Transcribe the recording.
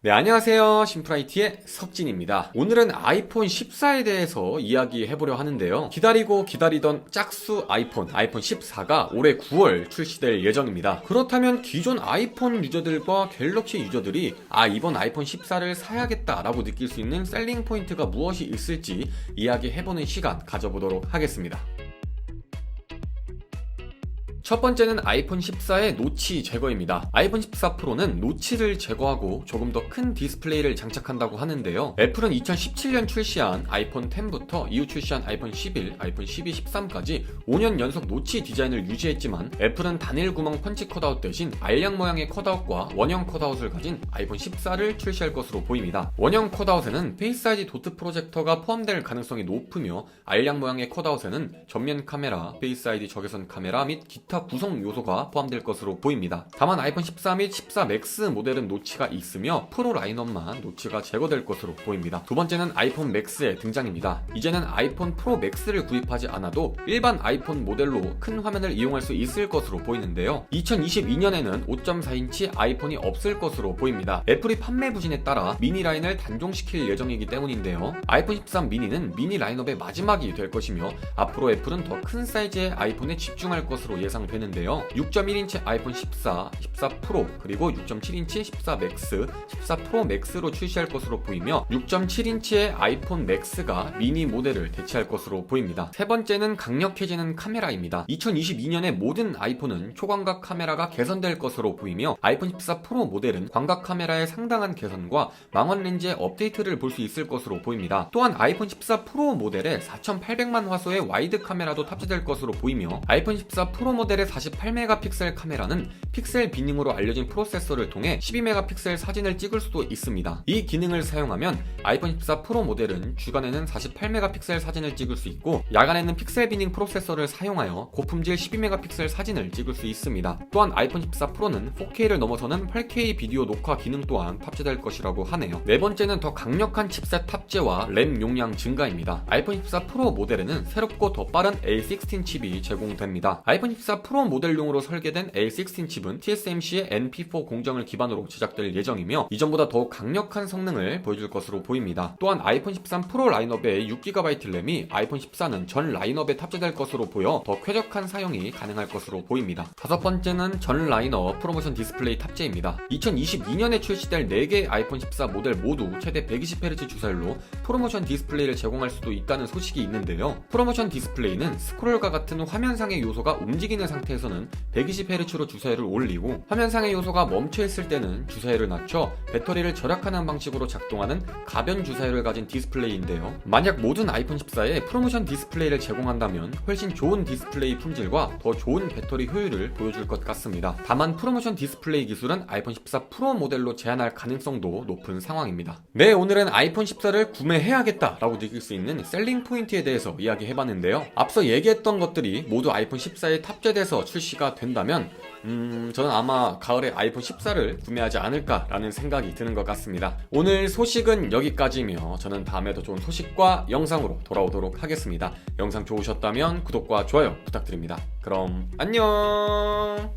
네, 안녕하세요. 심플IT의 석진입니다. 오늘은 아이폰 14에 대해서 이야기해보려 하는데요. 기다리고 기다리던 짝수 아이폰 14가 올해 9월 출시될 예정입니다. 그렇다면 기존 아이폰 유저들과 갤럭시 유저들이 이번 아이폰 14를 사야겠다라고 느낄 수 있는 셀링 포인트가 무엇이 있을지 이야기해보는 시간 가져보도록 하겠습니다. 첫 번째는 아이폰 14의 노치 제거입니다. 아이폰 14 프로는 노치를 제거하고 조금 더 큰 디스플레이를 장착한다고 하는데요. 애플은 2017년 출시한 아이폰 10부터 이후 출시한 아이폰 11, 아이폰 12, 13까지 5년 연속 노치 디자인을 유지했지만 애플은 단일 구멍 펀치 컷아웃 대신 알약 모양의 컷아웃과 원형 컷아웃을 가진 아이폰 14를 출시할 것으로 보입니다. 원형 컷아웃에는 페이스 아이디 도트 프로젝터가 포함될 가능성이 높으며 알약 모양의 컷아웃에는 전면 카메라, 페이스 아이디 적외선 카메라 및 기타 구성 요소가 포함될 것으로 보입니다. 다만 아이폰 14 및 14 맥스 모델은 노치가 있으며 프로 라인업만 노치가 제거될 것으로 보입니다. 두 번째는 아이폰 맥스의 등장입니다. 이제는 아이폰 프로 맥스를 구입하지 않아도 일반 아이폰 모델로 큰 화면을 이용할 수 있을 것으로 보이는데요. 2022년에는 5.4인치 아이폰이 없을 것으로 보입니다. 애플이 판매 부진에 따라 미니 라인을 단종시킬 예정이기 때문인데요. 아이폰 13 미니는 미니 라인업의 마지막이 될 것이며 앞으로 애플은 더 큰 사이즈의 아이폰에 집중할 것으로 예상되는데요. 6.1인치 아이폰 14, 14 프로, 그리고 6.7인치 14 맥스, 14 프로 맥스로 출시할 것으로 보이며 6.7인치의 아이폰 맥스가 미니 모델을 대체할 것으로 보입니다. 세 번째는 강력해지는 카메라입니다. 2022년에 모든 아이폰은 초광각 카메라가 개선될 것으로 보이며 아이폰 14 프로 모델은 광각 카메라의 상당한 개선과 망원 렌즈의 업데이트를 볼 수 있을 것으로 보입니다. 또한 아이폰 14 프로 모델에 4800만 화소의 와이드 카메라도 탑재될 것으로 보이며 아이폰 14 프로 모델의 48메가픽셀 카메라는 픽셀 비닝으로 알려진 프로세서를 통해 12메가픽셀 사진을 찍을 수도 있습니다. 이 기능을 사용하면 아이폰 14 프로 모델은 주간에는 48메가픽셀 사진을 찍을 수 있고 야간에는 픽셀 비닝 프로세서를 사용하여 고품질 12메가픽셀 사진을 찍을 수 있습니다. 또한 아이폰 14 프로는 4K를 넘어서는 8K 비디오 녹화 기능 또한 탑재될 것이라고 하네요. 네 번째는 더 강력한 칩셋 탑재와 램 용량 증가입니다. 아이폰 14 프로 모델에는 새롭고 더 빠른 A16 칩이 제공됩니다. 아이폰 14 프로 모델용으로 설계된 A16 칩은 TSMC의 NP4 공정을 기반으로 제작될 예정이며 이전보다 더욱 강력한 성능을 보여줄 것으로 보입니다. 또한 아이폰 13 프로 라인업의 6GB 램이 아이폰 14는 전 라인업에 탑재될 것으로 보여 더 쾌적한 사용이 가능할 것으로 보입니다. 다섯 번째는 전 라인업 프로모션 디스플레이 탑재입니다. 2022년에 출시될 4개의 아이폰 14 모델 모두 최대 120Hz 주사율로 프로모션 디스플레이를 제공할 수도 있다는 소식이 있는데요. 프로모션 디스플레이는 스크롤과 같은 화면상의 요소가 움직이는 상태에서는 120Hz로 주사율을 올리고 화면상의 요소가 멈춰있을 때는 주사율을 낮춰 배터리를 절약하는 방식으로 작동하는 가변 주사율을 가진 디스플레이인데요. 만약 모든 아이폰 14에 프로모션 디스플레이를 제공한다면 훨씬 좋은 디스플레이 품질과 더 좋은 배터리 효율을 보여줄 것 같습니다. 다만 프로모션 디스플레이 기술은 아이폰 14 프로 모델로 제한할 가능성도 높은 상황입니다. 네, 오늘은 아이폰 14를 구매해야겠다라고 느낄 수 있는 셀링 포인트에 대해서 이야기해봤는데요. 앞서 얘기했던 것들이 모두 아이폰 14에 탑재돼서 출시가 된다면 저는 아마 가을에 아이폰 14를 구매하지 않을까라는 생각이 드는 것 같습니다. 오늘 소식은 여기까지이며 저는 다음에 더 좋은 소식과 영상으로 돌아오도록 하겠습니다. 영상 좋으셨다면 구독과 좋아요 부탁드립니다. 그럼 안녕.